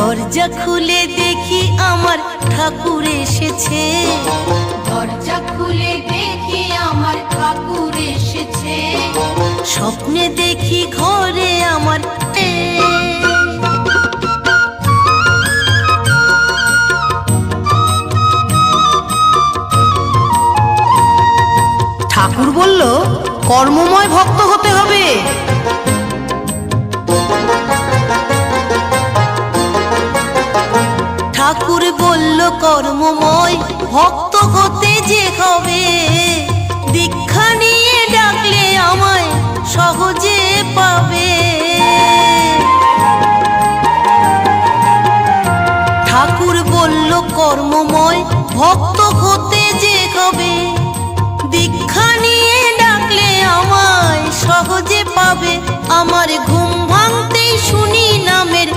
দরজা খুলে দেখি আমার ঠাকুর এসেছে, দরজা খুলে দেখি আমার ঠাকুর এসেছে। স্বপ্নে দেখি ঘরে আমার ঠাকুর বলল কর্মময় ভক্ত হতে হবে। ঠাকুর বলল কর্মময় ভক্ত হতে যে হবে, দীক্ষা নিয়ে ডাকলে আমায় সহজে পাবে। ঠাকুর বলল কর্মময় ভক্ত হতে যে হবে, দীক্ষা নিয়ে ডাকলে আমায় সহজে পাবে। আমার ঘুম ভাঙতেই শুনি নামের